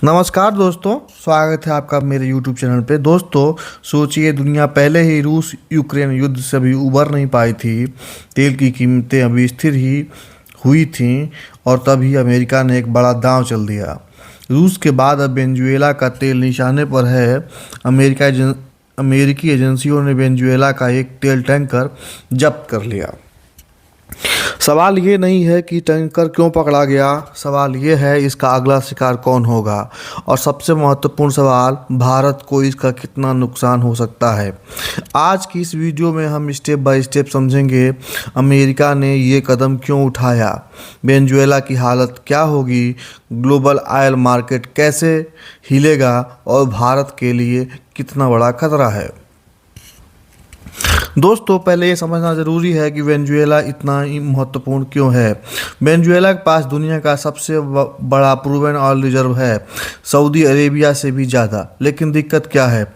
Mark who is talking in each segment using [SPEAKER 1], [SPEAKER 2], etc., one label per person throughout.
[SPEAKER 1] नमस्कार दोस्तों, स्वागत है आपका मेरे YouTube चैनल पे। दोस्तों, सोचिए, दुनिया पहले ही रूस यूक्रेन युद्ध से अभी उबर नहीं पाई थी। तेल की कीमतें अभी स्थिर ही हुई थीं और तभी अमेरिका ने एक बड़ा दांव चल दिया। रूस के बाद अब वेनेजुएला का तेल निशाने पर है। अमेरिकी एजेंसियों ने वेनेजुएला का एक तेल टैंकर जब्त कर लिया। सवाल ये नहीं है कि टैंकर क्यों पकड़ा गया, सवाल ये है इसका अगला शिकार कौन होगा, और सबसे महत्वपूर्ण सवाल, भारत को इसका कितना नुकसान हो सकता है। आज की इस वीडियो में हम स्टेप बाय स्टेप समझेंगे अमेरिका ने ये कदम क्यों उठाया, वेनेजुएला की हालत क्या होगी, ग्लोबल ऑयल मार्केट कैसे हिलेगा और भारत के लिए कितना बड़ा खतरा है। दोस्तों, पहले ये समझना ज़रूरी है कि वेनेजुएला इतना ही महत्वपूर्ण क्यों है। वेनेजुएला के पास दुनिया का सबसे बड़ा प्रूवन ऑयल रिजर्व है, सऊदी अरेबिया से भी ज़्यादा। लेकिन दिक्कत क्या है?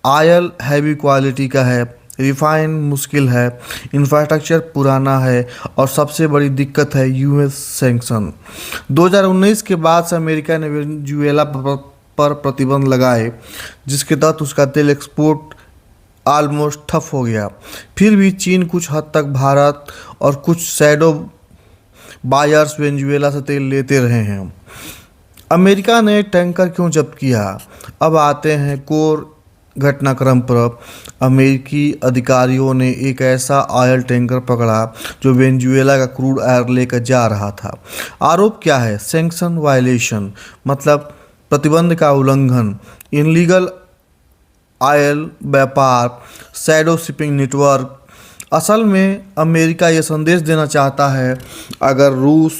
[SPEAKER 1] ऑयल हैवी क्वालिटी का है, रिफाइन मुश्किल है, इंफ्रास्ट्रक्चर पुराना है और सबसे बड़ी दिक्कत है यूएस सैंक्शन। 2019 के बाद से अमेरिका ने वेनेजुएला पर प्रतिबंध लगाए, जिसके तहत उसका तेल एक्सपोर्ट ऑलमोस्ट ठप हो गया। फिर भी चीन कुछ हद तक भारत और कुछ शैडो बायर्स वेनेजुएला से तेल लेते रहे हैं। अमेरिका ने टैंकर क्यों जब्त किया? अब आते हैं कोर घटनाक्रम पर। अमेरिकी अधिकारियों ने एक ऐसा ऑयल टैंकर पकड़ा जो वेनेजुएला का क्रूड ऑयल लेकर जा रहा था। आरोप क्या है? सैंक्शन वायलेशन, मतलब प्रतिबंध का उल्लंघन, इनलीगल ऑयल व्यापार, शैडो शिपिंग नेटवर्क। असल में अमेरिका ये संदेश देना चाहता है, अगर रूस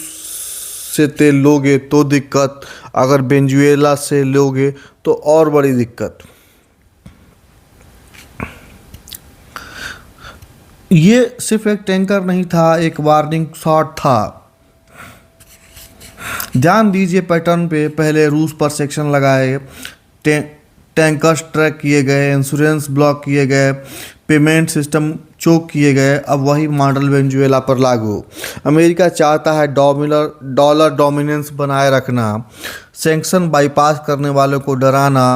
[SPEAKER 1] से तेल लोगे तो दिक्कत, अगर वेनेजुएला से लोगे तो और बड़ी दिक्कत। ये सिर्फ एक टैंकर नहीं था, एक वार्निंग शॉट था। ध्यान दीजिए पैटर्न पे। पहले रूस पर सेक्शन लगाए, टैंकर्स ट्रैक किए गए, इंश्योरेंस ब्लॉक किए गए, पेमेंट सिस्टम चोक किए गए। अब वही मॉडल वेनेजुएला पर लागू। अमेरिका चाहता है डॉलर डोमिनेंस बनाए रखना, सैंक्शन बाईपास करने वालों को डराना,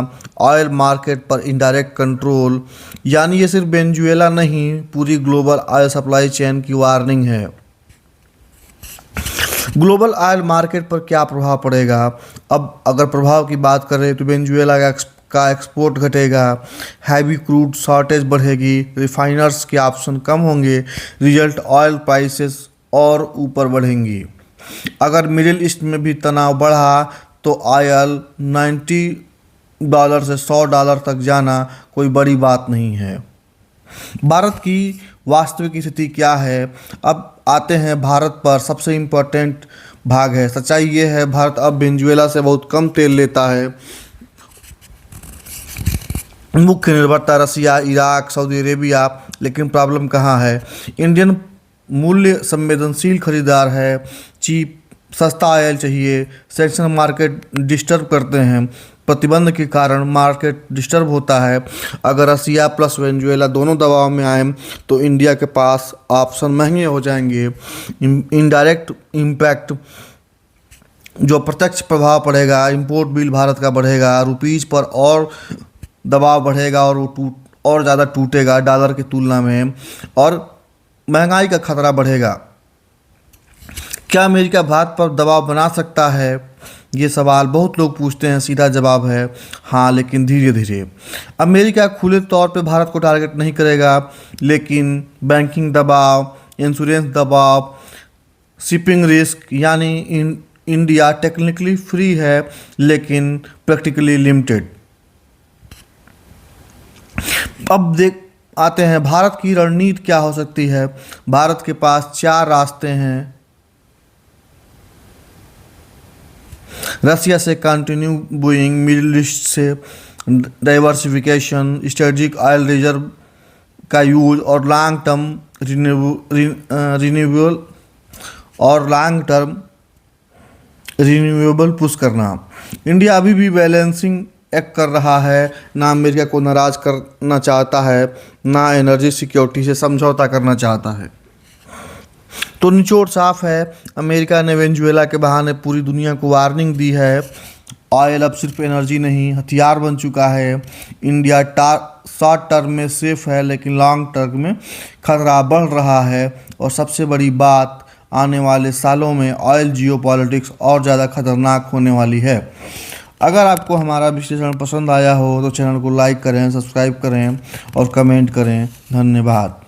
[SPEAKER 1] ऑयल मार्केट पर इनडायरेक्ट कंट्रोल। यानी ये सिर्फ वेनेजुएला नहीं, पूरी ग्लोबल ऑयल सप्लाई चेन की वार्निंग है। ग्लोबल ऑयल मार्केट पर क्या प्रभाव पड़ेगा? अब अगर प्रभाव की बात करें तो वेनेजुएला का एक्सपोर्ट घटेगा, हैवी क्रूड शॉर्टेज बढ़ेगी, रिफाइनर्स के ऑप्शन कम होंगे, रिजल्ट ऑयल प्राइसेस और ऊपर बढ़ेंगी। अगर मिडिल ईस्ट में भी तनाव बढ़ा तो ऑयल $90 से $100 तक जाना कोई बड़ी बात नहीं है। भारत की वास्तविक स्थिति क्या है? अब आते हैं भारत पर। सबसे इम्पोर्टेंट भाग है, सच्चाई ये है, भारत अब वेनेजुएला से बहुत कम तेल लेता है। मुख्य निर्भरता रसिया, इराक, सऊदी अरेबिया। लेकिन प्रॉब्लम कहाँ है? इंडियन मूल्य संवेदनशील खरीदार है, चीप सस्ता ऑयल चाहिए। सेक्शन मार्केट डिस्टर्ब करते हैं, प्रतिबंध के कारण मार्केट डिस्टर्ब होता है। अगर रसिया प्लस वेनेजुएला दोनों दबाव में आए तो इंडिया के पास ऑप्शन महंगे हो जाएंगे। इनडायरेक्ट इम्पैक्ट, जो प्रत्यक्ष प्रभाव पड़ेगा, इंपोर्ट बिल भारत का बढ़ेगा, रुपीज़ पर और दबाव बढ़ेगा और वो और ज़्यादा टूटेगा डॉलर की तुलना में, और महंगाई का खतरा बढ़ेगा। क्या अमेरिका भारत पर दबाव बना सकता है? ये सवाल बहुत लोग पूछते हैं। सीधा जवाब है हाँ, लेकिन धीरे धीरे। अमेरिका खुले तौर पे भारत को टारगेट नहीं करेगा, लेकिन बैंकिंग दबाव, इंश्योरेंस दबाव, शिपिंग रिस्क, यानी इंडिया टेक्निकली फ्री है लेकिन प्रैक्टिकली लिमिटेड। अब आते हैं भारत की रणनीति क्या हो सकती है। भारत के पास 4 रास्ते हैं। रसिया से कंटिन्यू बूइंग, मिडिल ईस्ट से डाइवर्सिफिकेशन, स्ट्रेटेजिक ऑयल रिजर्व का यूज और लॉन्ग टर्म रिन्यूएबल पुश करना। इंडिया अभी भी बैलेंसिंग एक्ट कर रहा है, ना अमेरिका को नाराज करना चाहता है, ना एनर्जी सिक्योरिटी से समझौता करना चाहता है। तो निचोड़ साफ है, अमेरिका ने वेनेजुएला के बहाने पूरी दुनिया को वार्निंग दी है ऑयल अब सिर्फ एनर्जी नहीं हथियार बन चुका है। इंडिया शॉर्ट टर्म में सेफ है लेकिन लॉन्ग टर्म में खतरा बढ़ रहा है। और सबसे बड़ी बात, आने वाले सालों में ऑयल जियोपॉलिटिक्स और ज़्यादा खतरनाक होने वाली है। अगर आपको हमारा विश्लेषण पसंद आया हो तो चैनल को लाइक करें, सब्सक्राइब करें और कमेंट करें। धन्यवाद।